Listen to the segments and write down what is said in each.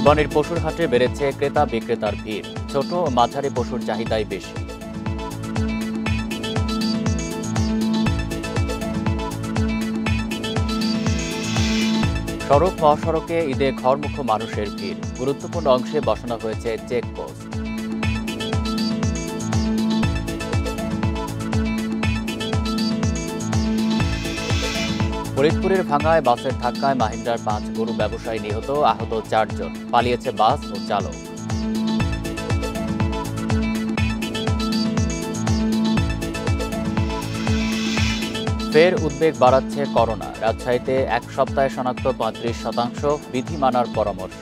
কোরবানির পশুর হাটে বেড়েছে ক্রেতা বিক্রেতার ভিড়। ছোট ও মাঝারি পশুর চাহিদাই বেশি। সড়ক মহাসড়কে ঈদে ঘরমুখো মানুষের ভিড়। গুরুত্বপূর্ণ অংশে বসানো হয়েছে চেকপোস্ট। ফরিদপুরের ভাঙ্গায় বাসের ধাক্কায় মাহিন্দ্রার 5 গরু ব্যবসায়ী নিহত, আহত 4 জন। পালিয়েছে বাস ও চালক। ফের উদ্বেগ বাড়াচ্ছে করোনা। রাজশাহীতে এক সপ্তাহে শনাক্ত 35%, বিধি মানার পরামর্শ।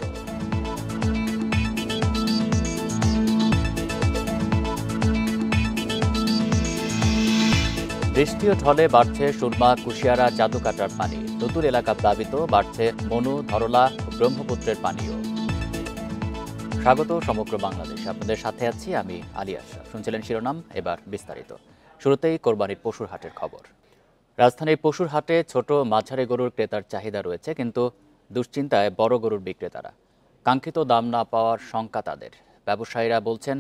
বৃষ্টি ও ঢলে বাড়ছে সুরমা, কুশিয়ারা, জাদুকাটার পানি। নতুন এলাকা প্লাবিত, বাড়ছে মনু, ধরলা ও ব্রহ্মপুত্রের পানিও। স্বাগত সমগ্র বাংলাদেশ, আপনাদের সাথে আছি আমি আলী আশরাফ। শুনছিলেন শিরোনাম, এবার বিস্তারিত। শুরুতেই কোরবানির পশুর হাটের খবর। রাজধানীর পশুর হাটে ছোট মাঝারি গরুর ক্রেতার চাহিদা রয়েছে, কিন্তু দুশ্চিন্তায় বড় গরুর বিক্রেতারা। কাঙ্ক্ষিত দাম না পাওয়ার শঙ্কা তাদের। ব্যবসায়ীরা বলছেন,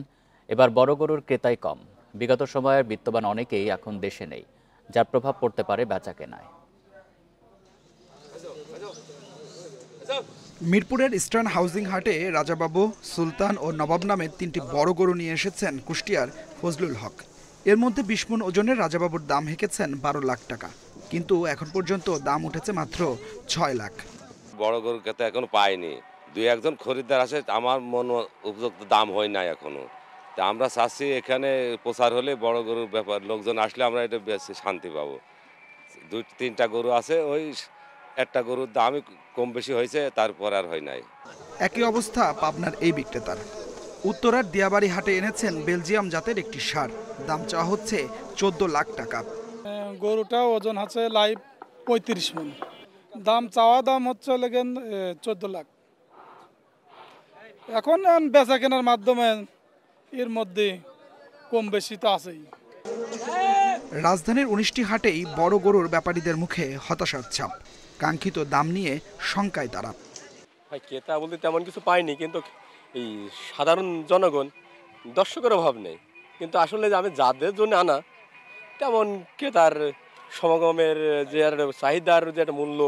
এবার বড় গরুর ক্রেতাই কম। বিগত সময়ের বিত্তবান অনেকেই এখন দেশে নেই, যার প্রভাব পড়তে পারে বেচাকেনায়। মিরপুরের ইস্টার্ন হাউজিং হাটে রাজাবাবু, সুলতান ও নবাব নামের 3টি বড় গরু নিয়ে এসেছেন কুষ্টিয়ার ফজলুল হক। এর মধ্যে 20 মণ ওজনের রাজাবাবুর দাম হেঁকেছেন 12 লাখ টাকা, কিন্তু এখন পর্যন্ত দাম উঠেছে মাত্র 6 লাখ। বড় গরু তো এখনো পাইনি। 2-1 খরিদ্দার আসে, আমার মন উপযুক্ত দাম হয় না এখনো। তা আমরা চাচ্ছি এখানে প্রচার হলে বড় গরুর ব্যাপার, লোকজন আসলে আমরা এটা বেশি শান্তি পাবো। 2-3টা গরু আছে, ওই একটা গরুর দামই কম বেশি হয়েছে, তারপর আর হয় নাই। একই অবস্থা পাবনার এই বিক্রেতার। উত্তরার দিয়াবাড়ি হাটে এনেছেন বেলজিয়াম জাতের একটি ষাঁড়। দাম চাওয়া হচ্ছে 14 লাখ টাকা। গরুটা ওজন আছে লাইভ 35 মণ। দাম চাওয়া দাম হচ্ছে 14 লাখ। এখন বেচা কেনার মাধ্যমে এর মধ্যে কম বেশি তো আছেই। রাজধানীর 19টি হাটেই বড় গরুর ব্যাপারীদের মুখে হতাশার ছাপ। কাঙ্ক্ষিত দাম নিয়ে শঙ্কায় তারা। ক্রেতা বলতে তেমন কিছু পাইনি, কিন্তু এই সাধারণ জনগণ, দর্শকের অভাব নেই, কিন্তু আসলে আমি যাদের জন্য আনা তেমন ক্রেতার সমাগমের যে চাহিদার যে একটা মূল্য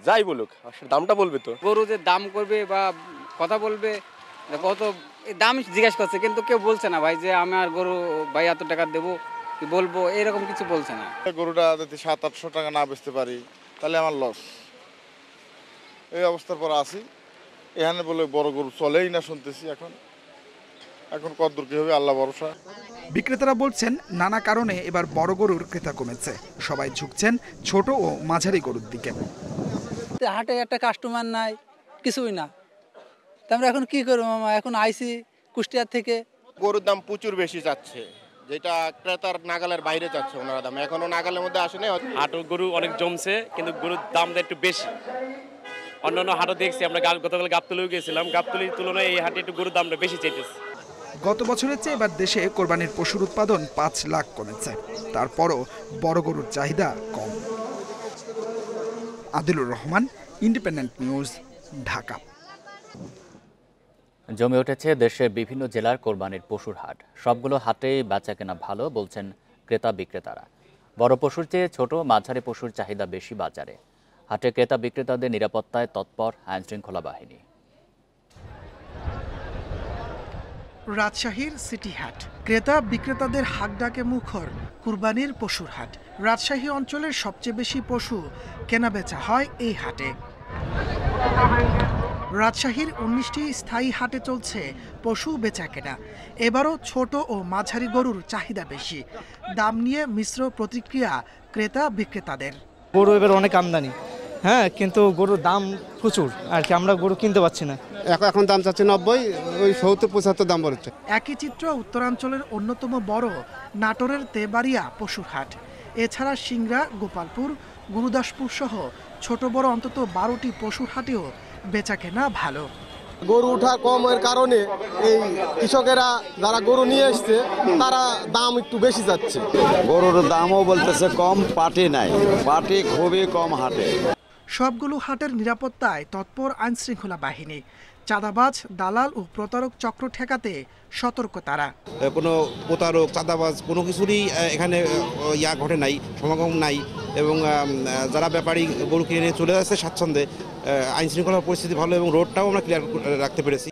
যাই বলুক, আসলে দামটা বলবে তো। গরু যে দাম করবে বা কথা বলবে, কত দাম জিজ্ঞাসা করছে, কিন্তু কেউ বলছে না ভাই যে আমার গরু ভাই এত টাকা দেবো কি বলবো, এরকম কিছু বলছে না। গরুটা যদি 700-800 টাকা না বেচতে পারি তাহলে আমার লস। এই অবস্থার পর আসি এখানে, বলে বড় গরু চলেই না শুনতেছি। এখন কতদূর কি হবে আল্লাহ ভরসা। বিক্রেতারা বলছেন, নানা কারণে এবার বড় গরুর ক্রেতা কমেছে। সবাই ঝুঁকছেন ছোট ও মাঝারি গরুর দিকে। হাটে একটা কাস্টমার নাই, কিছুই না। আমরা এখন কি করবো মামা, এখন আইসি কুষ্টিয়ার থেকে। গরুর দাম প্রচুর বেশি যাচ্ছে, যেটা ক্রেতার নাগালের বাইরে যাচ্ছে ওনারা দাম, এখনো নাগালের মধ্যে আসেনি। হাটে গরু অনেক জমছে, কিন্তু গরুর দামটা একটু বেশি। অন্যান্য হাটও দেখছি, আমরা গতকাল গাবতলিও গেছিলাম, গাবতলির তুলনায় এই হাটে একটু গরুর দামটা বেশি চাইতেছে। গত বছরের চেয়ে এবার দেশে কোরবানির পশুর উৎপাদন 5 লাখ কমেছে। তারপরও বড় গরুর চাহিদা কম। Adilur Rahman, Independent News, Dhaka. জমে উঠেছে দেশের বিভিন্ন জেলার কোরবানির পশুর হাট। সবগুলো হাটেই বেচাকেনা ভালো বলছেন ক্রেতা বিক্রেতারা। বড় পশুর চেয়ে ছোট মাঝারি পশুর চাহিদা বেশি বাজারে। হাটে ক্রেতা বিক্রেতাদের নিরাপত্তায় তৎপর আইনশৃঙ্খলা বাহিনী। রাজশাহীর সিটি হাট, ক্রেতা বিক্রেতাদের হাকডাকে মুখর কুরবানির পশুর হাট। রাজশাহী অঞ্চলের সবচেয়ে বেশি পশু কেনাবেচা হয় এই হাটে। রাজশাহীর 19টি স্থায়ী হাটে চলছে পশু বেচাকেনা। এবারও ছোট ও মাঝারি গরুর চাহিদা বেশি। দাম নিয়ে মিশ্র প্রতিক্রিয়া ক্রেতা বিক্রেতাদের। গরু এবার অনেক আমদানি, হ্যাঁ, কিন্তু গরুর দাম প্রচুর আর কি, আমরা গরু কিনতে পারছি না। এখন দাম চাচ্ছে 90, ওই 70-75 দাম বলছে। একই চিত্র উত্তরাঞ্চলের অন্যতম বড় নাটোরের তেবাড়িয়া পশুর হাট। এছাড়া সিংড়া, গোপালপুর, গুরুদাসপুর সহ ছোট বড় অন্তত 12টি পশুর হাটেও বেচাকেনা ভালো। গরু উঠা কমের কারণে এই কৃষকেরা যারা গরু নিয়ে এসছে তারা দাম একটু বেশি যাচ্ছে। গরুর দামও বলতেছে কম, পাটি নাই, পাটি খুবই কম হাটে। সবগুলো হাটের নিরাপত্তায় তৎপর আইনশৃঙ্খলা বাহিনী। চাঁদাবাজ, দালাল ও প্রতারক চক্র ঠেকাতে সতর্ক তারা। কোনো প্রতারক, চাঁদাবাজ কোনো কিছুরই এখানে ঘটে নাই, সমাগম নাই এবং যারা ব্যাপারী গরু কিনে নিয়ে চলে যাচ্ছে স্বাচ্ছন্দ্যে, আইন শৃঙ্খলার পরিস্থিতি ভালো এবং রোডটাও আমরা ক্লিয়ার রাখতে পেরেছি।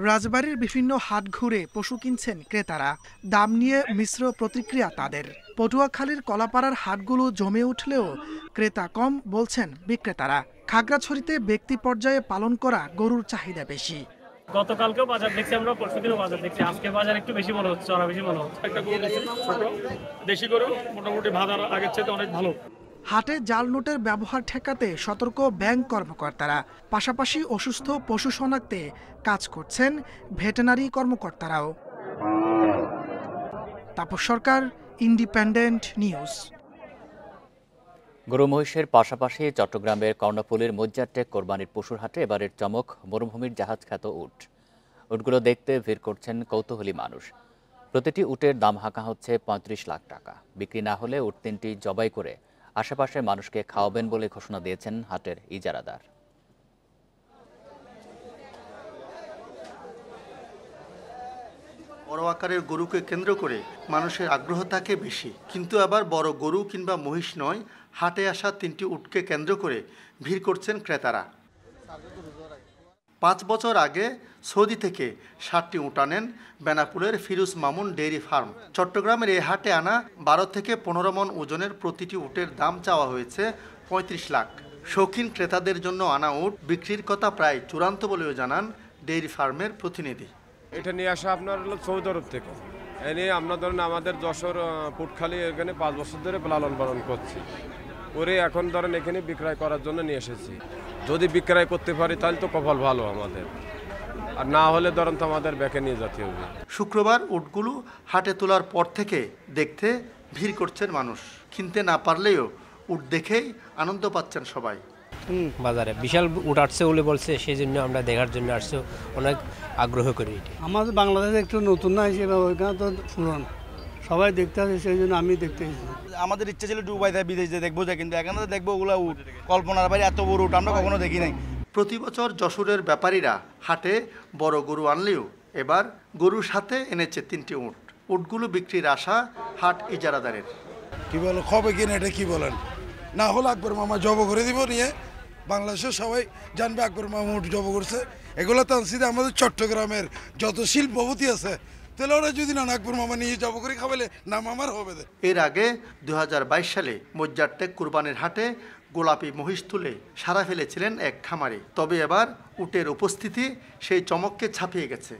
রাজবাড়ীর বিভিন্ন হাট ঘুরে পশু কিনছেন ক্রেতারা। দাম নিয়ে মিশ্র প্রতিক্রিয়া তাদের। পটুয়াখালীর কলাপাড়ার হাটগুলো জমে উঠলেও ক্রেতা কম বলছেন বিক্রেতারা। খাগড়াছড়িতে ব্যক্তি পর্যায়ে পালন করা গরুর চাহিদা বেশি। গতকালকেও বাজার দেখছি আমরা, পরশুদিনও বাজার দেখছি, আজকে বাজার একটু বেশি মনে হচ্ছে, আরো বেশি মনে হচ্ছে। একটা গরু দেখছি ছোট দেশি গরু, মোটামুটি বাজার আগের চেয়ে অনেক ভালো। হাটে জাল নোটের ব্যবহার ঠেকাতে সতর্ক ব্যাংক কর্মকর্তারা। পাশাপাশি অসুস্থ পশু শনাক্তে কাজ করছেন ভেটেনারি কর্মকর্তারাও। তাপস সরকার, ইন্ডিপেন্ডেন্ট নিউজ। গরু মহিষের পাশাপাশি চট্টগ্রামের কর্ণফুলীর মজ্জারটেক কোরবানির পশুর হাটে এবারের চমক মরুভূমির জাহাজ খ্যাত উট। উটগুলো দেখতে ভিড় করছেন কৌতূহলী মানুষ। প্রতিটি উটের দাম হাঁকা হচ্ছে ৩৫ লাখ টাকা। বিক্রি না হলে উট তিনটি জবাই করে আশেপাশের মানুষকে খাওয়াবেন বলে ঘোষণা দিয়েছেন হাটের ইজারাদার। বড় আকারের গরুকে কেন্দ্র করে মানুষের আগ্রহ থাকে বেশি, কিন্তু আবার বড় গরু কিংবা মহিষ নয়, হাটে আসা তিনটি উটকে কেন্দ্র করে ভিড় করছেন ক্রেতারা। 5 বছর আগে সৌদি থেকে 60টি উট আনেন বেনাপুলের ফিরোজ মামুন ডেইরি ফার্ম। চট্টগ্রামের এই হাটে আনা 12 থেকে 15 মন ওজনের প্রতিটি উটের দাম চাওয়া হয়েছে 35 লাখ। শৌখিন ক্রেতাদের জন্য আনা উট বিক্রির কথা প্রায় চূড়ান্ত বলেও জানান ডেইরি ফার্মের প্রতিনিধি। এটা নিয়ে আসা আপনার হলো সৌদি আরব থেকে। এ নিয়ে আমরা ধরেন আমাদের যশোর পুটখালি এখানে 5 বছর ধরে লালন পালন করছি, করে এখন ধরেন এখানে বিক্রয় করার জন্য নিয়ে এসেছি। যদি বিক্রয় করতে পারি তাহলে তো কপাল ভালো আমাদের, আর না হলে ধরেন তো আমাদের ব্যাকে নিয়ে যেতে হবে। শুক্রবার উটগুলো হাটে তোলার পর থেকে দেখতে ভিড় করছেন মানুষ। কিনতে না পারলেও উট দেখেই আনন্দ পাচ্ছেন সবাই। বাজারে বিশাল উট আসছে বলে বলছে, সেই জন্য আমরা দেখার জন্য আসছি, অনেক আগ্রহ করি। আমাদের বাংলাদেশে একটু নতুন না হিসেবে, ওইখানে তো পুরনো সবাই দেখতে আসে, সেই জন্য আমি দেখতে এসেছি। আমাদের ইচ্ছা ছিল দুবাই থেকে বিদেশে দেখবো, কিন্তু এখানে তো দেখবো ওগুলো উট, কল্পনার বাইরে এত বড় উট আমরা কখনো দেখি নাই। প্রতি বছর যশোরের ব্যাপারীরা হাটে বড় গরু আনলেও এবার গরুর সাথে এনেছে 3টি উট। উটগুলো বিক্রির আশা হাট ইজারাদারের। কি বলো কবে কিনে, এটা কি বলেন? না হলে আকবর মামা জব করে দিব, নিয়ে বাংলাদেশের সবাই জানবে আকবর মামা উট জব করছে। এগুলো তো আনছি আমাদের চট্টগ্রামের যত শিল্পপতি আছে, তাহলে ওরা যদি না আকবর মামা নিয়ে জব করে খাওয়ালে নাম আমার হবে। এর আগে 2022 সালে মজ্জারটেক কুরবানির হাটে গোলাপি মহিষ তুলে সারা ফেলেছিলেন এক খামারে। তবে এবার উটের উপস্থিতি সেই চমককে ছাপিয়ে গেছে।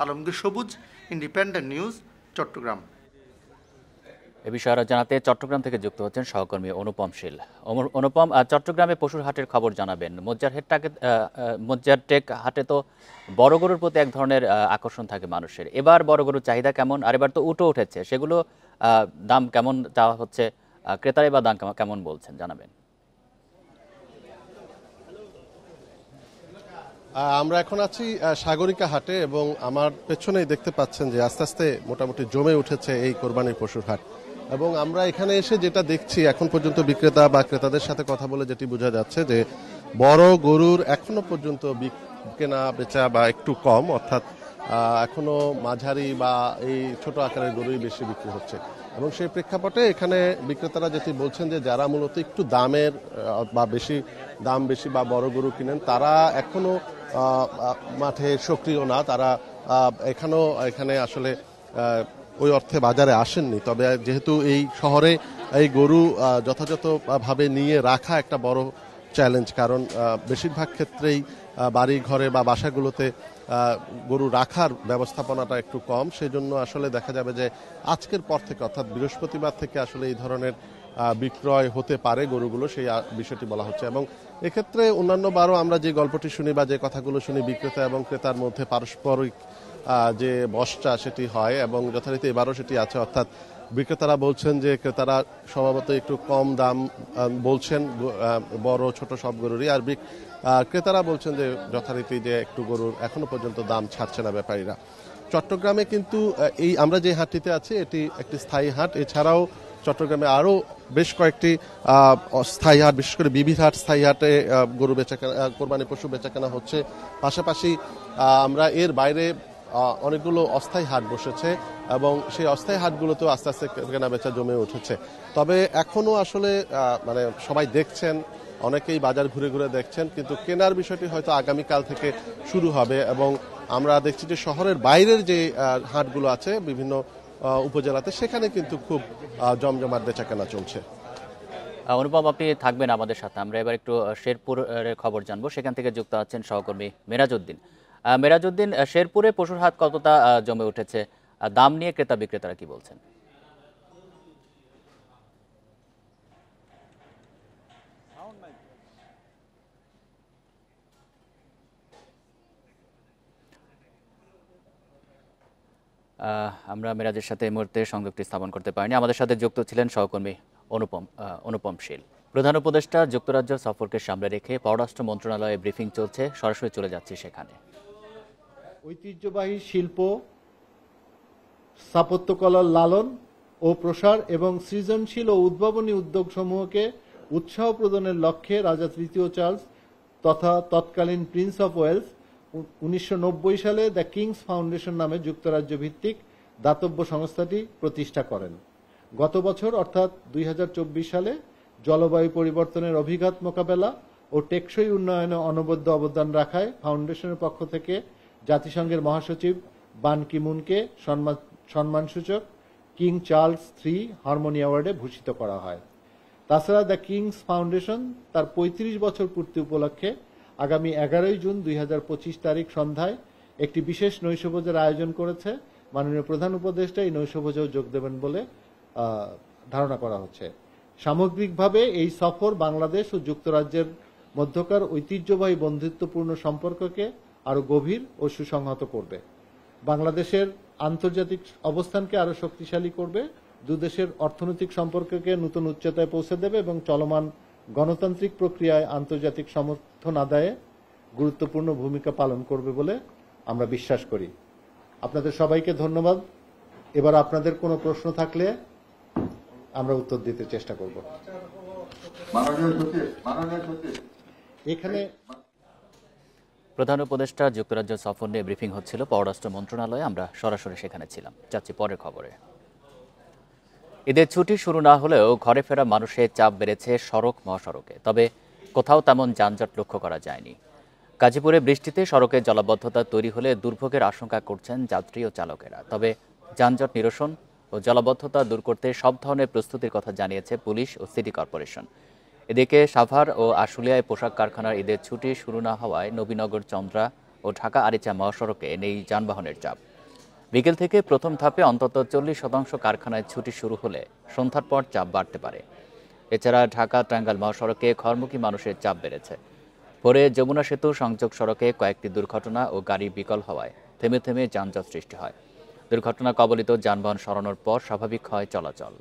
আলমগীর সবুজ, ইন্ডিপেন্ডেন্ট নিউজ, চট্টগ্রাম। এ বিষয়ে আরো জানাতে চট্টগ্রাম থেকে যুক্ত হচ্ছেন সহকর্মী অনুপম শীল। অনুপম, চট্টগ্রামে পশুর হাটের খবর জানাবেন। মজ্জারটেক হাটে তো বড় গরুর প্রতি এক ধরনের আকর্ষণ থাকে মানুষের। এবার বড় গরুর চাহিদা কেমন? আর এবার তো উটও উঠেছে, সেগুলো দাম কেমন চাওয়া হচ্ছে? ক্রেতারা বা দাম কেমন বলছেন জানাবেন। আমরা এখন আছি সাগরিকা হাটে এবং আমার পেছনেই দেখতে পাচ্ছেন যে আস্তে আস্তে মোটামুটি জমে উঠেছে এই কোরবানির পশুর হাট। এবং আমরা এখানে এসে যেটা দেখছি, এখন পর্যন্ত বিক্রেতা বা ক্রেতাদের সাথে কথা বলে যেটি বোঝা যাচ্ছে যে বড় গরুর এখনো পর্যন্ত কেনা বেচা বা একটু কম, অর্থাৎ এখনো মাঝারি বা এই ছোট আকারের গরুই বেশি বিক্রি হচ্ছে। এবং সেই প্রেক্ষাপটে এখানে বিক্রেতারা যেটি বলছেন যে যারা মূলত একটু দামের বা দাম বেশি বা বড় গরু কিনেন, তারা এখনো মাঠে সক্রিয় না, তারা এখানে আসলে ওই অর্থে বাজারে আসেননি। তবে যেহেতু এই শহরে এই গরু যথাযথভাবে নিয়ে রাখা একটা বড় চ্যালেঞ্জ, কারণ বেশিরভাগ ক্ষেত্রেই বাড়ি ঘরে বা বাসাগুলোতে গরু রাখার ব্যবস্থাপনাটা একটু কম। সেই জন্য আসলে দেখা যাবে যে আজকের পর থেকে, অর্থাৎ বৃহস্পতিবার থেকে আসলে এই ধরনের বিক্রয় হতে পারে গরুগুলো, সেই বিষয়টি বলা হচ্ছে। এবং এক্ষেত্রে অন্যান্য বারও আমরা যে গল্পটি শুনি বা যে কথাগুলো শুনি, বিক্রেতা এবং ক্রেতার মধ্যে পারস্পরিক যে বসটা সেটি হয় এবং যথারীতি এবারও সেটি আছে। অর্থাৎ বিক্রেতারা বলছেন যে ক্রেতারা স্বভাবত একটু কম দাম বলছেন বড় ছোট সব গরুরই, আর ক্রেতারা বলছেন যে যথারীতি যে একটু গরুর এখনো পর্যন্ত দাম ছাড়ছে না ব্যাপারীরা। চট্টগ্রামে কিন্তু আমরা যে হাটটিতে আছি এটি একটি স্থায়ী হাট। এছাড়াও চট্টগ্রামে আরও বেশ কয়েকটি স্থায়ী হাট, বিশেষ করে বিবিধ হাট, স্থায়ী হাটে গরু বেচাকেনা, কোরবানি পশু বেচাকেনা হচ্ছে। পাশাপাশি আমরা এর বাইরে অনেকগুলো অস্থায়ী হাট বসেছে এবং সেই অস্থায়ী হাটগুলোতেও আস্তে আস্তে কেনা বেচা জমে উঠেছে। তবে এখনো আসলে মানে সবাই দেখছেন, অনেকেই বাজার ঘুরে ঘুরে দেখছেন, কিন্তু কেনার বিষয়টি হয়তো আগামীকাল থেকে শুরু হবে। এবং আমরা দেখছি যে শহরের বাইরের যে হাটগুলো আছে বিভিন্ন উপজেলাতে, সেখানে কিন্তু খুব জমজমাট বেচাকেনা চলছে। অনুপম, আপনি থাকবেন আমাদের সাথে। আমরা এবার একটু শেরপুরের খবর জানবো। সেখান থেকে যুক্ত আছেন সহকর্মী মেরাজউদ্দিন। মেরাজউদ্দিন, শেরপুরে পশুর হাট কতটা জমে উঠেছে? দাম নিয়ে ক্রেতা বিক্রেতারা কি বলছেন? আমরা মেরাজের সাথে এই মুহূর্তে সংযোগটি স্থাপন করতে পারিনি। আমাদের সাথে যুক্ত ছিলেন সহকর্মী অনুপম শীল। প্রধান উপদেষ্টা যুক্তরাজ্য সফরকে সামনে রেখে পররাষ্ট্র মন্ত্রণালয়ে ব্রিফিং চলছে, সরাসরি চলে যাচ্ছি সেখানে। ঐতিহ্যবাহী শিল্প, স্থাপত্যকলার লালন ও প্রসার এবং সৃজনশীল ও উদ্ভাবনী উদ্যোগসমূহকে উৎসাহ প্রদানের লক্ষ্যে রাজা তৃতীয় চার্লস তথা তৎকালীন প্রিন্স অফ ওয়েলস 1990 সালে দ্য কিংস ফাউন্ডেশন নামে যুক্তরাজ্য ভিত্তিক দাতব্য সংস্থাটি প্রতিষ্ঠা করেন। গত বছর অর্থাৎ 2024 সালে জলবায়ু পরিবর্তনের অভিঘাত মোকাবেলা ও টেকসই উন্নয়নে অনবদ্য অবদান রাখায় ফাউন্ডেশনের পক্ষ থেকে জাতিসংঘের মহাসচিব বান কি মুনকে সম্মানসূচক কিং চার্লস III হারমোনি অ্যাওয়ার্ডে ভূষিত করা হয়। তাছাড়া দ্য কিংস ফাউন্ডেশন তার 35 বছর পূর্তি উপলক্ষে আগামী 11 জুন 2025 তারিখ সন্ধ্যায় একটি বিশেষ নৈশভোজের আয়োজন করেছে। মাননীয় প্রধান উপদেষ্টা এই নৈশভোজেও যোগ দেবেন বলে ধারণা করা হচ্ছে। সামগ্রিকভাবে এই সফর বাংলাদেশ ও যুক্তরাজ্যের মধ্যকার ঐতিহ্যবাহী বন্ধুত্বপূর্ণ সম্পর্ককে আরো গভীর ও সুসংহত করবে, বাংলাদেশের আন্তর্জাতিক অবস্থানকে আরো শক্তিশালী করবে, দুদেশের অর্থনৈতিক সম্পর্ককে নতুন উচ্চতায় পৌঁছে দেবে এবং চলমান গণতান্ত্রিক প্রক্রিয়ায় আন্তর্জাতিক সমর্থন আদায়ে গুরুত্বপূর্ণ ভূমিকা পালন করবে বলে আমরা বিশ্বাস করি। আপনাদের সবাইকে ধন্যবাদ। এবার আপনাদের কোনো প্রশ্ন থাকলে আমরা উত্তর দিতে চেষ্টা করব। এখানে প্রধান উপদেষ্টা যুক্তরাজ্য সফর নিয়ে ব্রিফিং হচ্ছিল পররাষ্ট্র মন্ত্রণালয়ে। আমরা সরাসরি সেখানে ছিলাম। যাচ্ছি পরের খবরে। ঈদের ছুটি শুরু না হলেও ঘরে ফেরা মানুষের চাপ বেড়েছে সড়ক মহাসড়কে, তবে কোথাও তেমন যানজট লক্ষ্য করা যায়নি। গাজীপুরে বৃষ্টিতে সড়কে জলাবদ্ধতা তৈরি হলে দুর্ভোগের আশঙ্কা করছেন যাত্রী ও চালকেরা। তবে যানজট নিরসন ও জলাবদ্ধতা দূর করতে সব ধরনের প্রস্তুতির কথা জানিয়েছে পুলিশ ও সিটি কর্পোরেশন। এদিকে সাভার ও আশুলিয়ায় পোশাক কারখানার ঈদের ছুটি শুরু না হওয়ায় নবীনগর, চন্দ্রা ও ঢাকা আরিচা মহাসড়কে নেই যানবাহনের চাপ। বিকেল থেকে প্রথম ধাপে অন্তত 40% কারখানায় ছুটি শুরু হলে সন্ধ্যার পর চাপ বাড়তে পারে। এছাড়া ঢাকা টাঙ্গাইল মহাসড়কে ঘরমুখী মানুষের চাপ বেড়েছে। পরে যমুনা সেতু সংযোগ সড়কে কয়েকটি দুর্ঘটনা ও গাড়ি বিকল হওয়ায় থেমে থেমে যানজট সৃষ্টি হয়। দুর্ঘটনা কবলিত যানবাহন সরানোর পর স্বাভাবিক হয় চলাচল।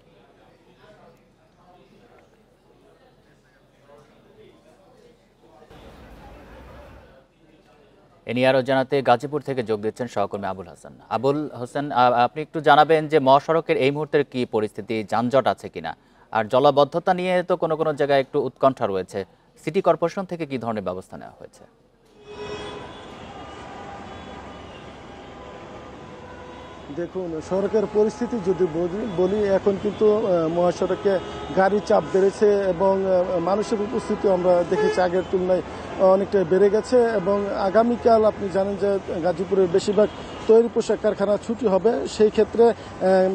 এ নিয়ে আরও জানাতে গাজীপুর থেকে যোগ দিচ্ছেন সহকর্মী আবুল হাসান। আবুল হোসেন, আপনি একটু জানাবেন যে মহাসড়কের এই মুহূর্তের কি পরিস্থিতি, যানজট আছে কিনা? আর জলাবদ্ধতা নিয়ে তো কোনো কোনো জায়গায় একটু উৎকণ্ঠা রয়েছে। সিটি কর্পোরেশন থেকে কি ধরনের ব্যবস্থা নেওয়া হয়েছে? দেখুন, সড়কের পরিস্থিতি যদি বলি, এখন কিন্তু মহাসড়কে গাড়ির চাপ বেড়েছে এবং মানুষের উপস্থিতি আমরা দেখেছি আগের তুলনায় অনেকটা বেড়ে গেছে। এবং আগামীকাল আপনি জানেন যে গাজীপুরের বেশিরভাগ তৈরি পোশাক কারখানা ছুটি হবে, সেই ক্ষেত্রে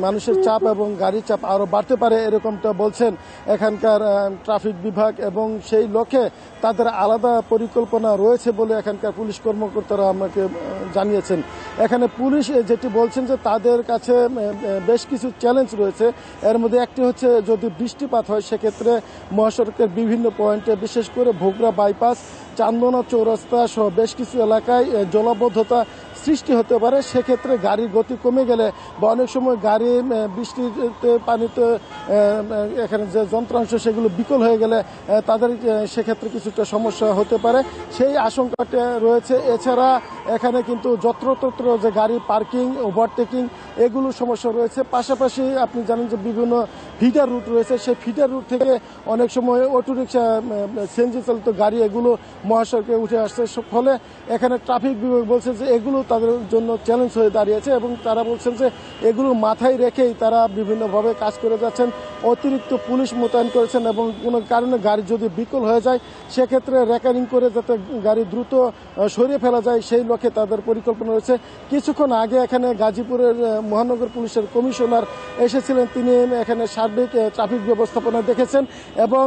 মানুষের চাপ এবং গাড়ির চাপ আরও বাড়তে পারে এরকমটা বলছেন এখানকার ট্রাফিক বিভাগ। এবং সেই লক্ষ্যে তাদের আলাদা পরিকল্পনা রয়েছে বলে এখানকার পুলিশ কর্মকর্তারা আমাকে জানিয়েছেন। এখানে পুলিশ যেটি বলছেন যে তাদের কাছে বেশ কিছু চ্যালেঞ্জ রয়েছে। এর মধ্যে একটি হচ্ছে যদি বৃষ্টিপাত হয় সেক্ষেত্রে মহাসড়কের বিভিন্ন পয়েন্টে, বিশেষ করে ভোগড়া বাইপাস, চান্দনা চৌরাস্তা সহ বেশ কিছু এলাকায় জলাবদ্ধতা সৃষ্টি হতে পারে। সেক্ষেত্রে গাড়ির গতি কমে গেলে বা অনেক সময় গাড়ি বৃষ্টিতে পানিতে এখানে যে যন্ত্রাংশ সেগুলো বিকল হয়ে গেলে তাদের সেক্ষেত্রে কিছুটা সমস্যা হতে পারে, সেই আশঙ্কাটা রয়েছে। এছাড়া এখানে কিন্তু যত্রতত্র যে গাড়ি পার্কিং ওভারটেকিং এগুলো সমস্যা রয়েছে। পাশাপাশি আপনি জানেন যে বিভিন্ন ফিডার রুট রয়েছে, সেই ফিডার রুট থেকে অনেক সময় অটোরিকশা সিএনজি চালিত গাড়ি এগুলো মহাসড়কে উঠে আসছে। ফলে এখানে ট্রাফিক বিভাগ বলছে যে এগুলো তাদের জন্য চ্যালেঞ্জ হয়ে দাঁড়িয়েছে এবং তারা বলছেন যে এগুলো মাথায় রেখেই তারা বিভিন্নভাবে কাজ করে যাচ্ছেন। অতিরিক্ত পুলিশ মোতায়েন করেছেন এবং কোনো কারণে গাড়ি যদি বিকল হয়ে যায় সেক্ষেত্রে রেকারিং করে যাতে গাড়ি দ্রুত সরিয়ে ফেলা যায় সেই লক্ষ্যে তাদের পরিকল্পনা রয়েছে। কিছুক্ষণ আগে এখানে গাজীপুরের মহানগর পুলিশের কমিশনার এসেছিলেন, তিনি এখানে সার্বিক ট্রাফিক ব্যবস্থাপনা দেখেছেন এবং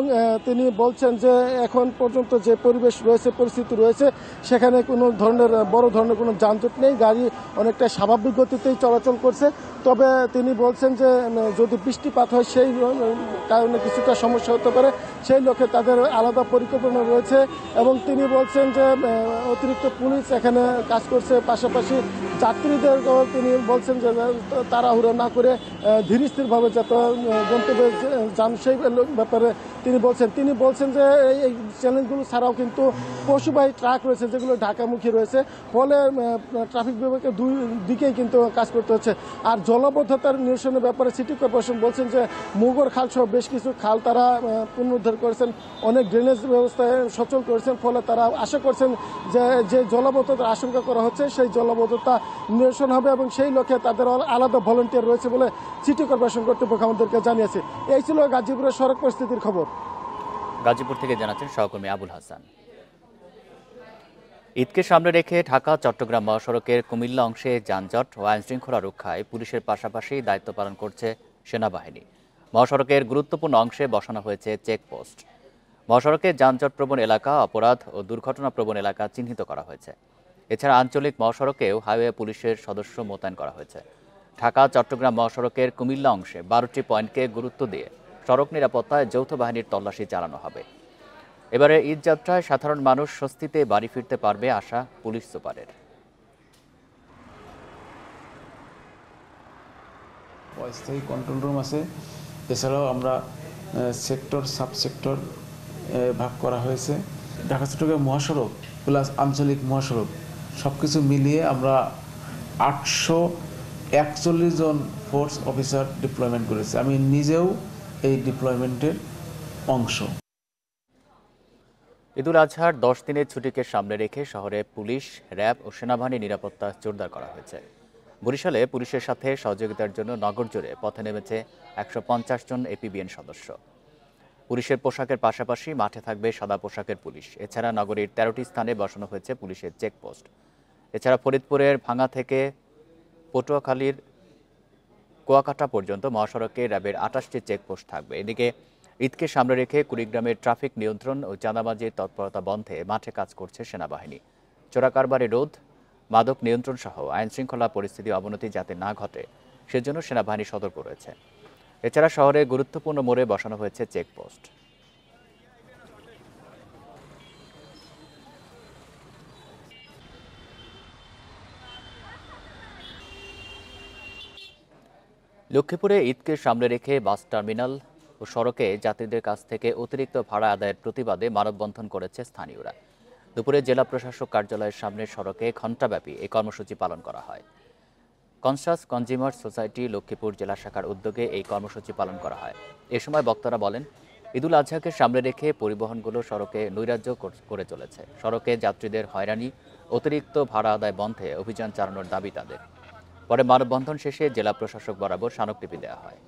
তিনি বলছেন যে এখন পর্যন্ত যে পরিবেশ রয়েছে, পরিস্থিতি রয়েছে, সেখানে কোনো ধরনের বড় ধরনের কোনো যানজট নেই, গাড়ি অনেকটা স্বাভাবিক গতিতেই চলাচল করছে। তবে তিনি বলছেন যে যদি বৃষ্টিপাত হয় সেই কারণে কিছুটা সমস্যা হতে পারে, সেই লক্ষ্যে তাদের আলাদা পরিকল্পনা রয়েছে এবং তিনি বলছেন যে অতিরিক্ত পুলিশ এখানে কাজ করছে। পাশাপাশি যাত্রীদের তিনি বলছেন যে তাড়াহুড়ো না করে ধীর স্থিরভাবে যাতে গন্তব্যে যান সেই ব্যাপারে তিনি বলছেন যে এই চ্যালেঞ্জগুলো ছাড়াও কিন্তু পশুবাহী ট্রাক রয়েছে যেগুলো ঢাকামুখী রয়েছে, ফলে ট্রাফিক বিভাগের দুই দিকেই কিন্তু কাজ করতে হচ্ছে। আর জলবদ্ধতার নিরসনের ব্যাপারে সিটি কর্পোরেশন বলছেন যে মুগর খাল সহ বেশ কিছু খাল তারা পুনরুদ্ধার করেছেন, অনেক ড্রেনেজ ব্যবস্থায় সচল করেছেন, ফলে তারা আশা করছেন যে জলবদ্ধতার আশঙ্কা করা হচ্ছে সেই জলবদ্ধতা নিরসন হবে এবং সেই লক্ষ্যে তাদের আলাদা ভলান্টিয়ার রয়েছে বলে সিটি কর্পোরেশন কর্তৃপক্ষ আমাদেরকে জানিয়েছে। এই ছিল গাজীপুরের সড়ক পরিস্থিতির খবর। গাজীপুর থেকে জানাচ্ছেন সহকর্মী আবুল হাসান। ঈদকে সামনে রেখে ঢাকা চট্টগ্রাম মহাসড়কের কুমিল্লা অংশে যানজট ও আইনশৃঙ্খলা রক্ষায় পুলিশের পাশাপাশি দায়িত্ব পালন করছে সেনাবাহিনী। মহাসড়কের গুরুত্বপূর্ণ অংশে বসানো হয়েছে চেকপোস্ট। মহাসড়কের যানজটপ্রবণ এলাকা, অপরাধ ও দুর্ঘটনাপ্রবণ এলাকা চিহ্নিত করা হয়েছে। এছাড়া আঞ্চলিক মহাসড়কেও হাইওয়ে পুলিশের সদস্য মোতায়েন করা হয়েছে। ঢাকা চট্টগ্রাম মহাসড়কের কুমিল্লা অংশে 12টি পয়েন্টকে গুরুত্ব দিয়ে সড়ক নিরাপত্তায় যৌথ বাহিনীর তল্লাশি চালানো হবে। এবারে ঈদ যাত্রায় সাধারণ মানুষ স্বস্তিতে বাড়ি ফিরতে পারবে আশা পুলিশ সুপারের। অস্থায়ী কন্ট্রোল রুম আছে, এছাড়াও আমরা সেক্টর সাবসেক্টর ভাগ করা হয়েছে। ঢাকা চট্টগ্রাম মহাসড়ক প্লাস আঞ্চলিক মহাসড়ক সব কিছু মিলিয়ে আমরা 841 জন ফোর্স অফিসার ডিপ্লয়মেন্ট করেছি। আমি নিজেও এই ডিপ্লয়মেন্টের অংশ। ঈদুল আজহার 10 দিনের ছুটিকে সামনে রেখে শহরে পুলিশ, র্যাব ও সেনাবাহিনীর নিরাপত্তা জোরদার করা হয়েছে। বরিশালে পুলিশের সাথে সহযোগিতার জন্য নগর জুড়ে পথে নেমেছে 150 জন এপিবিএন সদস্য। পুলিশের পোশাকের পাশাপাশি মাঠে থাকবে সাদা পোশাকের পুলিশ। এছাড়া নগরীর 13টি স্থানে বসানো হয়েছে পুলিশের চেকপোস্ট। এছাড়া ফরিদপুরের ভাঙ্গা থেকে পটুয়াখালীর কুয়াকাটা পর্যন্ত মহাসড়কে র্যাবের 28টি চেকপোস্ট থাকবে। এদিকে ঈদকে সামনে রেখে কুড়িগ্রামের ট্রাফিক নিয়ন্ত্রণ ও চাঁদাবাজির তৎপরতা বন্ধে মাঠে কাজ করছে সেনাবাহিনী। চোরাকারবারি রোধ, মাদক নিয়ন্ত্রণ সহ আইনশৃঙ্খলা পরিস্থিতি অবনতি যাতে না ঘটে সেজন্য সেনাবাহিনী সতর্ক রয়েছে। এছাড়া শহরে গুরুত্বপূর্ণ মোড়ে বসানো হয়েছে চেকপোস্ট। লক্ষ্মীপুরে ঈদকে সামনে রেখে বাস টার্মিনাল ও সড়কে যাত্রীদের কাছ থেকে অতিরিক্ত ভাড়া আদায়ের প্রতিবাদে মানববন্ধন করেছে স্থানীয়রা। দুপুরে জেলা প্রশাসক কার্যালয়ের সামনে সড়কে ঘণ্টাব্যাপী এই কর্মসূচি পালন করা হয়। কনসাস কনজিউমার সোসাইটি লক্ষ্মীপুর জেলা শাখার উদ্যোগে এই কর্মসূচি পালন করা হয়। এ সময় বক্তারা বলেন, ঈদুল আজহাকে সামনে রেখে পরিবহনগুলো সড়কে নৈরাজ্য করে চলেছে। সড়কে যাত্রীদের হয়রানি, অতিরিক্ত ভাড়া আদায় বন্ধে অভিযান চালানোর দাবি তাদের। পরে মানববন্ধন শেষে জেলা প্রশাসক বরাবর স্মারকলিপি দেওয়া হয়।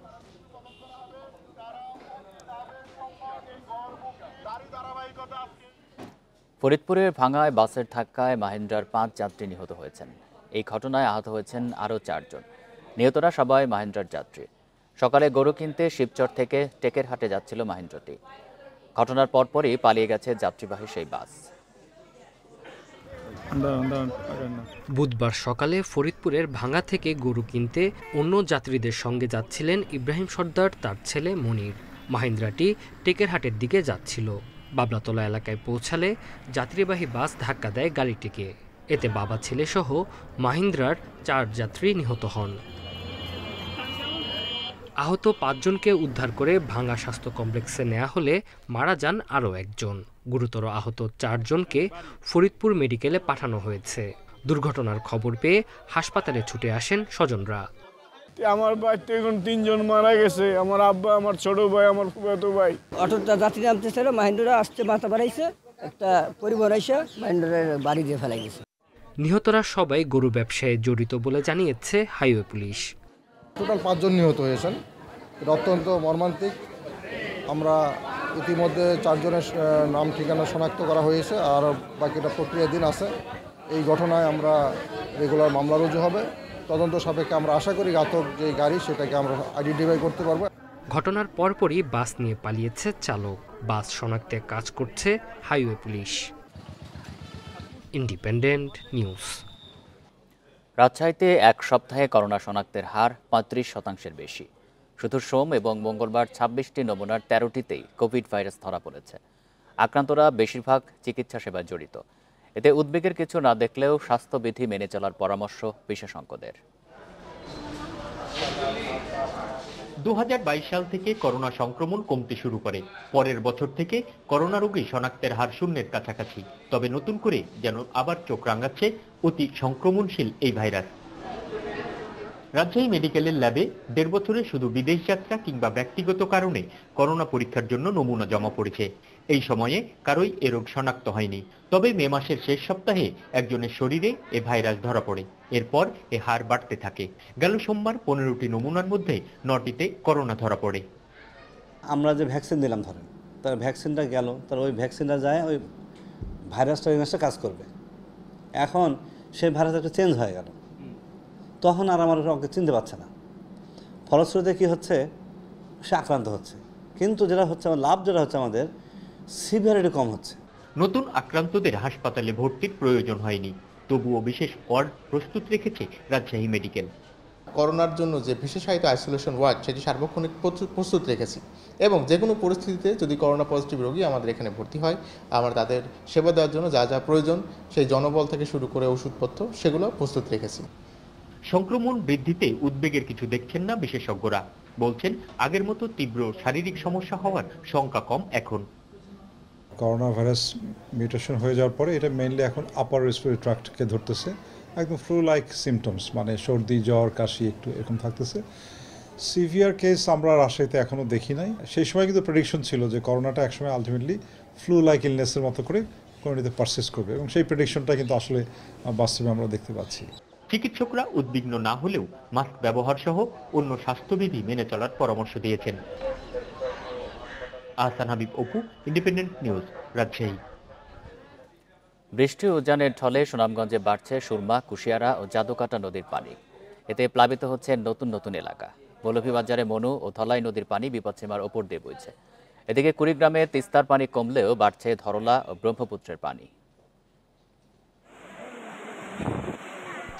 ফরিদপুরের ভাঙ্গায় বাসের ধাক্কায় মাহিন্দ্রার 5 যাত্রী নিহত হয়েছেন। এই ঘটনায় আহত হয়েছেন আরও 4 জন। নিহতরা সবাই মাহিন্দ্রার যাত্রী। সকালে গরু কিনতে শিবচর থেকে টেকেরহাটে যাচ্ছিল মাহিন্দ্রাটি। ঘটনার পরপরই পালিয়ে গেছে যাত্রীবাহী সেই বাস। বুধবার সকালে ফরিদপুরের ভাঙ্গা থেকে গরু কিনতে অন্য যাত্রীদের সঙ্গে যাচ্ছিলেন ইব্রাহিম সর্দার, তার ছেলে মনির। মাহিন্দ্রাটি টেকেরহাটের দিকে যাচ্ছিল। বাবলাতলা এলাকায় পৌঁছালে যাত্রীবাহী বাস ধাক্কা দেয় গাড়িটিকে। এতে বাবা ছেলে সহ মাহিন্দ্রার 4 যাত্রী নিহত হন। আহত 5 জনকে উদ্ধার করে ভাঙ্গা স্বাস্থ্য কমপ্লেক্সে নেওয়া হলে মারা যান আরও 1 জন। গুরুতর আহত 4 জনকে ফরিদপুর মেডিকেলে পাঠানো হয়েছে। দুর্ঘটনার খবর পেয়ে হাসপাতালে ছুটে আসেন স্বজনরা। আমার বাড়িতে এখন 3 জন মারা গেছে, আমার আব্বা, আমার ছোট ভাই, আমার ফুফাতো ভাই। অটোটা যাত্রী নামতেছিল, মাহিন্দ্রা আসতে মাথা বাড়াইছে, একটা পরিবার এসে মাহিন্দ্রার বাড়ি দিয়ে ফেলে গেছে। নিহতরা সবাই গরু ব্যবসায় জড়িত বলে জানিয়েছে হাইওয়ে পুলিশ। টোটাল 5 জন নিহত হয়েছেন, এটা অত্যন্ত মর্মান্তিক। আমরা ইতিমধ্যে 4 জনের নাম ঠিকানা শনাক্ত করা হয়েছে, আর বাকিটা প্রক্রিয়াধীন আছে। এই ঘটনায় আমরা রেগুলার মামলা রুজু হবে। তদন্ত সাপেক্ষে আমরা আশা করি ঘাতক যে গাড়ি সেটাকে আমরা আইডেন্টিফাই করতে পারবো। ঘটনার পরপরই বাস নিয়ে পালিয়েছে চালক। বাস শনাক্তে কাজ করছে হাইওয়ে পুলিশ। Independent news. রাজশাহীতে এক সপ্তাহে করোনা শনাক্তের হার 35% বেশি। শুধু সোম এবং মঙ্গলবার 26টি নমুনার 13টিতেই কোভিড ভাইরাস ধরা পড়েছে। আক্রান্তরা বেশিরভাগ চিকিৎসা সেবায় জড়িত। এতে উদ্বেগের কিছু না দেখলেও স্বাস্থ্যবিধি মেনে চলার পরামর্শ বিশেষজ্ঞদের। 2022 সাল থেকে করোনা সংক্রমণ কমতে শুরু করে। পরের বছর থেকে করোনা রোগী শনাক্তের হার শূন্যের কাছাকাছি। তবে নতুন করে যেন আবার চোখ রাঙাচ্ছে অতি সংক্রমণশীল এই ভাইরাস। রাজশাহী মেডিকেলের ল্যাবে 1.5 বছরে শুধু বিদেশ যাত্রা কিংবা ব্যক্তিগত কারণে করোনা পরীক্ষার জন্য নমুনা জমা পড়েছে। এই সময়ে কারোই এ রোগ শনাক্ত হয়নি। তবে মে মাসের শেষ সপ্তাহে একজনের শরীরে এ ভাইরাস ধরা পড়ে। এরপর এ হার বাড়তে থাকে। গেল সোমবার 15টি নমুনার মধ্যে 9টিতে করোনা ধরা পড়ে। আমরা যে ভ্যাকসিন দিলাম, ধরেন তার ভ্যাকসিনটা গেল, তার ওই ভ্যাকসিনটা যায় ওই ভাইরাসটা কাজ করবে। এখন সেই ভাইরাস একটা চেঞ্জ হয়ে গেল, তখন আর আমার ওকে চিনতে পারছে না। ফলশ্রুতিতে কী হচ্ছে, সে আক্রান্ত হচ্ছে। কিন্তু যেটা হচ্ছে লাভ, যেটা হচ্ছে আমাদের সিভিয়ারিটি কম হচ্ছে। নতুন আক্রান্তদের হাসপাতালে ভর্তির প্রয়োজন হয়নি। তবুও বিশেষ ওয়ার্ড প্রস্তুত রেখেছে রাজশাহী মেডিকেল। করোনার জন্য যে বিশেষায়িত আইসোলেশন ওয়ার্ড সেটি সার্বক্ষণিক প্রস্তুত রেখেছি, এবং যে কোনো পরিস্থিতিতে যদি করোনা পজিটিভ রোগী আমাদের এখানে ভর্তি হয়, আমরা তাদের সেবা দেওয়ার জন্য যা যা প্রয়োজন, সেই জনবল থেকে শুরু করে ওষুধপত্র, সেগুলো প্রস্তুত রেখেছি। সংক্রমণ বৃদ্ধিতে উদ্বেগের কিছু দেখছেন না বিশেষজ্ঞরা। বলছেন আগের মতো তীব্র শারীরিক সমস্যা হওয়ার শঙ্কা কম এখন। করোনা ভাইরাস মিউটেশন হয়ে যাওয়ার পরে এটা মেইনলি এখন আপার রেসপিরেটরি ট্র্যাক্টকে ধরতেছে। একদম ফ্লু লাইক সিমটমস, মানে সর্দি, জ্বর, কাশি একটু এরকম থাকতেছে। সিভিয়ার কেস আমরা রাজশাহীতে এখনও দেখি নাই। সেই সময় কিন্তু প্রেডিকশন ছিল যে করোনাটা একসময় আলটিমেটলি ফ্লু লাইক ইলনেসের মতো করে কমিউনিটিতে পারসিস্ট করবে, এবং সেই প্রেডিকশনটা কিন্তু আসলে বাস্তবে আমরা দেখতে পাচ্ছি। চিকিৎসকরা উদ্বিগ্ন না হলেও মাস্ক ব্যবহার সহ অন্য স্বাস্থ্যবিধি মেনে চলার পরামর্শ দিয়েছেন। Ahsan Habib, Apu, independent news, Rajshahi. বৃষ্টি উজানের ঢলে সুনামগঞ্জে বাড়ছে সুরমা, কুশিয়ারা ও জাদুকাটা নদীর পানি। এতে প্লাবিত হচ্ছে নতুন নতুন এলাকা। মৌলভীবাজারে মনু ও ধলাই নদীর পানি বিপদসীমার ওপর দিয়ে বইছে। এদিকে কুড়িগ্রামে তিস্তার পানি কমলেও বাড়ছে ধরলা ও ব্রহ্মপুত্রের পানি।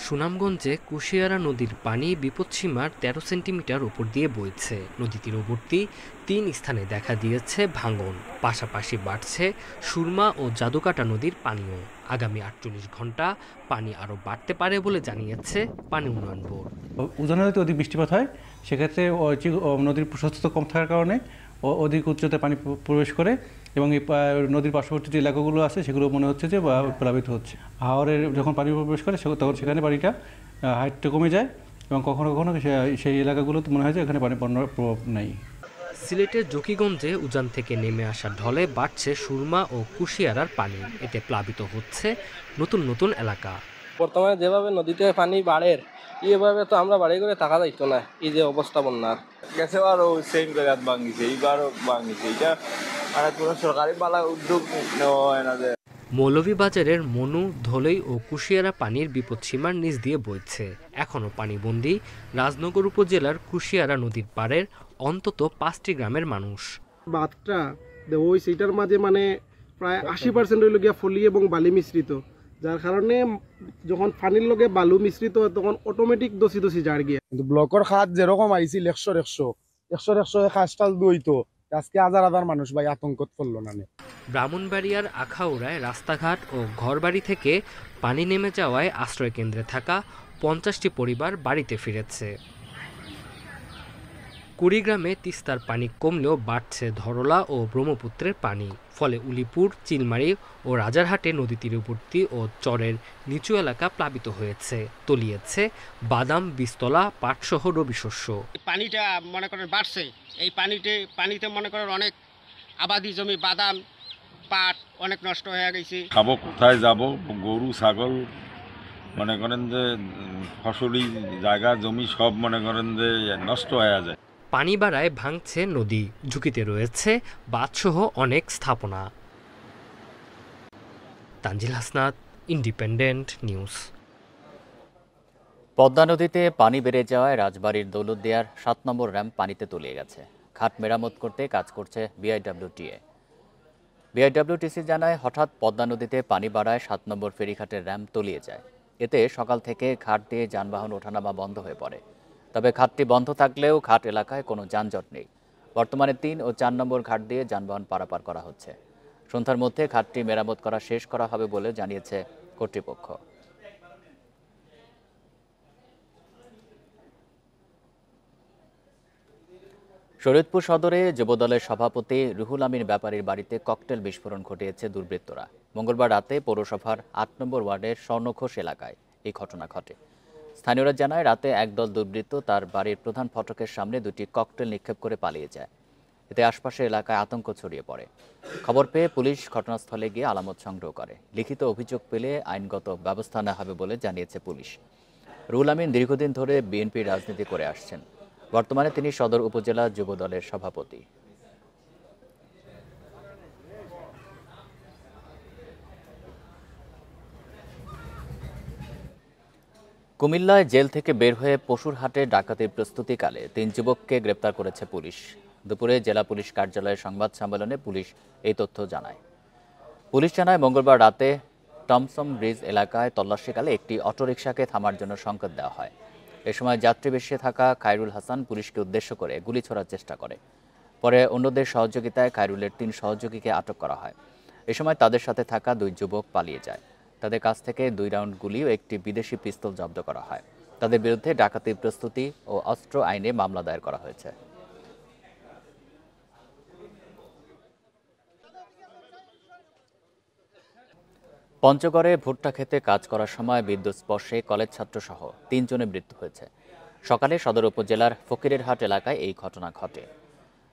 সুনামগঞ্জে কুশিয়ারা নদীর পানি বিপদসীমার 13 সেন্টিমিটার উপর দিয়ে বইছে। নদী তীরবর্তী 3 স্থানে দেখা দিয়েছে ভাঙন। পাশাপাশি বাড়ছে সুরমা ও জাদুকাটা নদীর পানিও। আগামী 48 ঘন্টা পানি আরও বাড়তে পারে বলে জানিয়েছে পানি উন্নয়ন বোর্ড। উজানে যদি অধিক বৃষ্টিপাত হয়, সেক্ষেত্রে নদীর প্রশস্ততা কম থাকার কারণে অধিক উচ্চতায় পানি প্রবেশ করে, এবং এই নদীর পার্শ্ববর্তী যে এলাকাগুলো আছে সেগুলো মনে হচ্ছে যে প্লাবিত হচ্ছে। হাওরের যখন পানি প্রবেশ করে তখন সেখানে পানিটা হাইটটা কমে যায়, এবং কখনো কখনো সেই এলাকাগুলোতে মনে হয় যে এখানে পানি বন্যার প্রভাব নেই। সিলেটের জকিগঞ্জে উজান থেকে নেমে আসা ঢলে বাড়ছে সুরমা ও কুশিয়ারার পানি। এতে প্লাবিত হচ্ছে নতুন নতুন এলাকা। বর্তমানে যেভাবে নদীতে পানি বাড়ে, এইভাবে তো আমরা বাড়ি করে থাকা যাইতো না। এই যে অবস্থা বন্যার, গেছে আরো সেম জায়গায় ভাঙিছে, এইবারও ভাঙিছে। এটা আর কোনো সরকারি বালা উদ্যোগ নেওয়া হয় না। যে মৌলভীবাজারের মনু, ধলই ও কুশিয়ারা পানির বিপদসীমার নিচ দিয়ে বইছে। এখনও পানিবন্দী রাজনগর উপজেলার কুশিয়ারা নদীর পাড়ের অন্তত 5টি গ্রামের মানুষ। বাঁধটা ওই সেইটার মাঝে মানে প্রায় 80% হইল গিয়া ফলি এবং বালি মিশ্রিত, যার কারণে যখন পানির লগে বালু মিশ্রিত তখন অটোমেটিক দসি দসি জাড় গিয়া। কিন্তু ব্লকের খাত যেরকম আইছিল 100 খাসটাল দইতো, আজকে হাজার হাজার মানুষ ভাই আতঙ্কত পড়ল না। ব্রাহ্মণবাড়িয়ার আখাউড়ায় রাস্তাঘাট ও ঘরবাড়ি থেকে পানি নেমে যাওয়ায় আশ্রয় কেন্দ্রে থাকা 50টি পরিবার বাড়িতে ফিরেছে। কুড়িগ্রামে তিস্তার পানি কমলেও বাড়ছে ধরলা ও ব্রহ্মপুত্রের পানি। ফলে উলিপুর, চিলমারি ও রাজারহাটে নদী তীরবর্তী ও চরের নিচু এলাকা প্লাবিত হয়েছে, তলিয়েছে বাদাম, বীজতলা, পাটসহ রবি শস্য। পানিটা মনে করেন বাড়ছে, এই পানিতে মনে করেন অনেক আবাদি জমি, বাদাম, পাট অনেক নষ্ট হয়ে গেছে। খাবো কোথায় যাব? গরু ছাগল মনে করেন যে ফসলি জায়গা জমি সব মনে করেন যে নষ্ট হয়ে যায়। পানি বাড়ায় ভাঙছে নদী, ঝুঁকিতে রয়েছে বাঁধসহ অনেক স্থাপনা। Tanzil Hasnat, Independent News. পদ্মা নদীতে পানি বেড়ে যাওয়ায় রাজবাড়ীর দৌলতদিয়ার ৭ নম্বর র্যাম্প পানিতে তলিয়ে গেছে। ঘাট মেরামত করতে কাজ করছে বিআইডব্লিউটিএ। বিআইডব্লিউটিসি জানায়, হঠাৎ পদ্মা নদীতে পানি বাড়ায় ৭ নম্বর ফেরিঘাটের র্যাম্প তলিয়ে যায়। এতে সকাল থেকে ঘাট দিয়ে যানবাহন ওঠানামা বন্ধ হয়ে পড়ে। তবে ঘাটটি বন্ধ থাকলেও ঘাট এলাকায় কোনো যানজট নেই। বর্তমানে ৩ ও ৪ নম্বর ঘাট দিয়ে যানবাহন পারাপার করা হচ্ছে। সন্ধ্যার মধ্যে ঘাটটি মেরামত করা শেষ করা হবে বলে জানিয়েছে কর্তৃপক্ষ। শরীয়তপুর সদরে যুবদলের সভাপতি রুহুল আমিন ব্যাপারীর বাড়িতে ককটেল বিস্ফোরণ ঘটিয়েছে দুর্বৃত্তরা। মঙ্গলবার রাতে পৌরসভার ৮ নম্বর ওয়ার্ডের স্বর্ণঘোষ এলাকায় এই ঘটনা ঘটে। স্থানীয়রা জানায়, রাতে একদল দুর্বৃত্ত তার বাড়ির প্রধান ফটকের সামনে 2টি ককটেল নিক্ষেপ করে পালিয়ে যায়। এতে আশপাশের এলাকায় আতঙ্ক ছড়িয়ে পড়ে। খবর পেয়ে পুলিশ ঘটনাস্থলে গিয়ে আলামত সংগ্রহ করে। লিখিত অভিযোগ পেলে আইনগত ব্যবস্থা নেওয়া হবে বলে জানিয়েছে পুলিশ। রুহুল আমিন দীর্ঘদিন ধরে বিএনপির রাজনীতি করে আসছেন। বর্তমানে তিনি সদর উপজেলা যুবদলের সভাপতি। কুমিল্লায় জেল থেকে বের হয়ে পশুর হাটে ডাকাতির প্রস্তুতিকালে 3 যুবককে গ্রেপ্তার করেছে পুলিশ। দুপুরে জেলা পুলিশ কার্যালয়ের সংবাদ সম্মেলনে পুলিশ এই তথ্য জানায়। পুলিশ জানায়, মঙ্গলবার রাতে টমসম ব্রিজ এলাকায় তল্লাশিকালে একটি অটোরিকশাকে থামার জন্য সংকেত দেওয়া হয়। এ সময় যাত্রী বেশে থাকা খায়রুল হাসান পুলিশকে উদ্দেশ্য করে গুলি ছোড়ার চেষ্টা করে। পরে অন্যদের সহযোগিতায় খায়রুলের 3 সহযোগীকে আটক করা হয়। এ সময় তাদের সাথে থাকা 2 যুবক পালিয়ে যায়। তাদের কাছ থেকে 2 রাউন্ড গুলি ও একটি বিদেশি পিস্তল জব্দ করা হয়। তাদের বিরুদ্ধে ডাকাতির প্রস্তুতি ও অস্ত্র আইনে মামলা দায়ের করা হয়েছে। পঞ্চগড়ে ভুট্টা খেতে কাজ করার সময় বিদ্যুৎ স্পর্শে কলেজ ছাত্রসহ 3 জনের মৃত্যু হয়েছে। সকালে সদর উপজেলার ফকিরেরহাট এলাকায় এই ঘটনা ঘটে।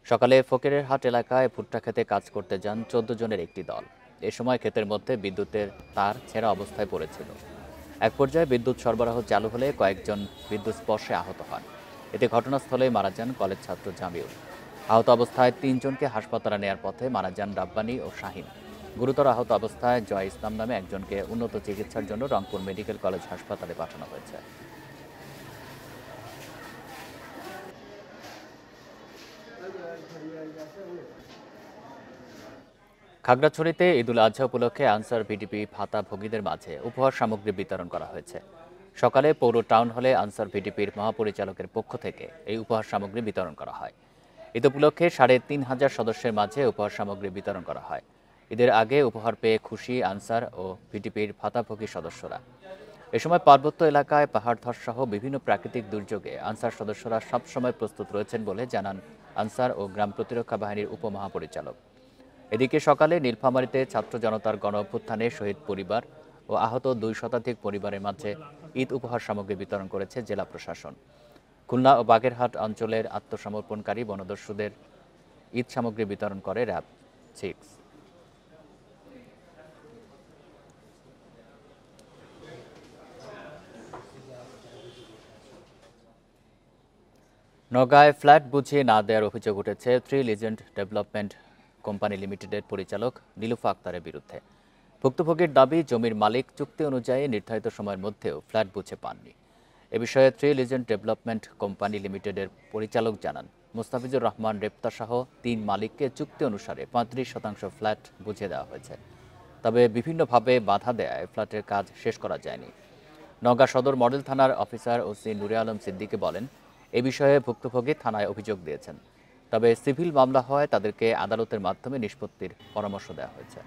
সকালে ফকিরেরহাট এলাকায় ভুট্টা খেতে কাজ করতে যান 14 জনের একটি দল। এ সময় ক্ষেতের মধ্যে বিদ্যুতের তার ছেঁড়া অবস্থায় পড়েছিল। এক পর্যায়ে বিদ্যুৎ সরবরাহ চালু হলে কয়েকজন বিদ্যুৎ স্পর্শে আহত হন। এতে ঘটনাস্থলে মারা যান কলেজ ছাত্র জামিউল। আহত অবস্থায় 3 জনকে হাসপাতালে নেয়ার পথে মারা যান রাব্বানী ও শাহিন। গুরুতর আহত অবস্থায় জয় ইসলাম নামে একজনকে উন্নত চিকিৎসার জন্য রংপুর মেডিকেল কলেজ হাসপাতালে পাঠানো হয়েছে। খাগড়াছড়িতে ঈদুল আজহা উপলক্ষে আনসার ভিডিপি ভাতাভোগীদের মাঝে উপহার সামগ্রী বিতরণ করা হয়েছে। সকালে পৌর টাউন হলে আনসার ভিডিপির মহাপরিচালকের পক্ষ থেকে এই উপহার সামগ্রী বিতরণ করা হয়। ঈদ উপলক্ষে ৩৫০০ সদস্যের মাঝে উপহার সামগ্রী বিতরণ করা হয়। ঈদের আগে উপহার পেয়ে খুশি আনসার ও ভিডিপির ভাতাভোগী সদস্যরা। এ সময় পার্বত্য এলাকায় পাহাড় ধস সহ বিভিন্ন প্রাকৃতিক দুর্যোগে আনসার সদস্যরা সবসময় প্রস্তুত রয়েছেন বলে জানান আনসার ও গ্রাম প্রতিরক্ষা বাহিনীর উপমহাপরিচালক। এদিকে সকালে নীলফামারীতে ছাত্র জনতার গণ অভ্যুত্থানে শহীদ পরিবার ও আহত 2 শতাধিক পরিবারের মাঝে ঈদ উপহার সামগ্রী বিতরণ করেছে জেলা প্রশাসন। খুলনা ও বাগেরহাট অঞ্চলের আত্মসমর্পণকারী বনদস্যুদের ঈদ সামগ্রী বিতরণ করে র্যাব 6। নওগাঁয় ফ্ল্যাট বুঝিয়ে না দেওয়ার অভিযোগ উঠেছে 3 লিজেন্ড ডেভেলপমেন্ট কোম্পানি লিমিটেডের পরিচালক নীলুফা আক্তারের বিরুদ্ধে। ভুক্তভোগীর দাবি, জমির মালিক চুক্তি অনুযায়ী নির্ধারিত সময়ের মধ্যেও ফ্ল্যাট বুঝে পাননি। এ বিষয়ে 3 লিজেন্ড ডেভেলপমেন্ট কোম্পানি লিমিটেডের পরিচালক জানান, মুস্তাফিজুর রহমান রেপ্তা সহ 3 মালিককে চুক্তি অনুসারে 35% ফ্ল্যাট বুঝে দেওয়া হয়েছে। তবে বিভিন্নভাবে বাধা দেয়ায় ফ্ল্যাটের কাজ শেষ করা যায়নি। নওগাঁ সদর মডেল থানার অফিসার ওসি নুরে আলম সিদ্দিকী বলেন, এ বিষয়ে ভুক্তভোগী থানায় অভিযোগ দিয়েছেন। তবে সিভিল মামলা হওয়ায় তাদেরকে আদালতের মাধ্যমে নিষ্পত্তির পরামর্শ দেওয়া হয়েছে।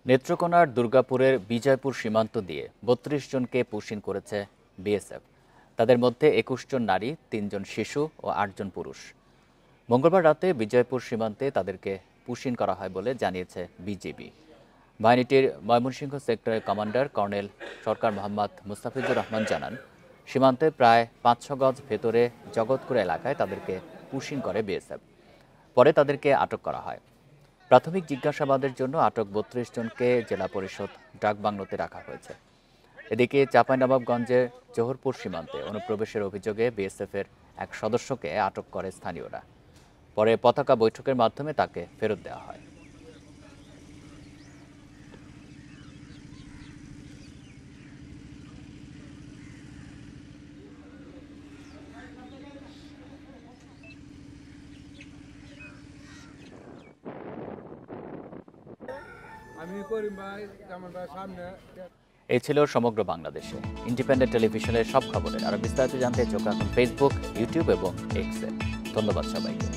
নেত্রকোনার দুর্গাপুরের বিজয়পুর সীমান্ত দিয়ে ৩২ জনকে পুশিন করেছে বিএসএফ। তাদের মধ্যে ২১ জন নারী, ৩ জন শিশু ও ৮ জন পুরুষ। মঙ্গলবার রাতে বিজয়পুর সীমান্তে তাদেরকে পুশিন করা হয় বলে জানিয়েছে বিজিবি। বাহিনীটির ময়মনসিংহ সেক্টরের কমান্ডার কর্নেল সরকার মোহাম্মদ মুস্তাফিজুর রহমান জানান, সীমান্তে প্রায় ৫-৬ গজ ভেতরে জগৎকুড়া এলাকায় তাদেরকে পুশিন করে বিএসএফ। পরে তাদেরকে আটক করা হয়। প্রাথমিক জিজ্ঞাসাবাদের জন্য আটক ৩২ জনকে জেলা পরিষদ ডাকবাংলোতে রাখা হয়েছে। এদিকে চাঁপাইনবাবগঞ্জের জোহরপুর সীমান্তে অনুপ্রবেশের অভিযোগে বিএসএফের এক সদস্যকে আটক করে স্থানীয়রা। পরে পতাকা বৈঠকের মাধ্যমে তাকে ফেরত দেওয়া হয়। এই ছিল সমগ্র বাংলাদেশে ইন্ডিপেন্ডেন্ট টেলিভিশনের সব খবরের। আরো বিস্তারিত জানতে চোখ রাখুন ফেসবুক, ইউটিউব এবং এক্সে। ধন্যবাদ সবাইকে।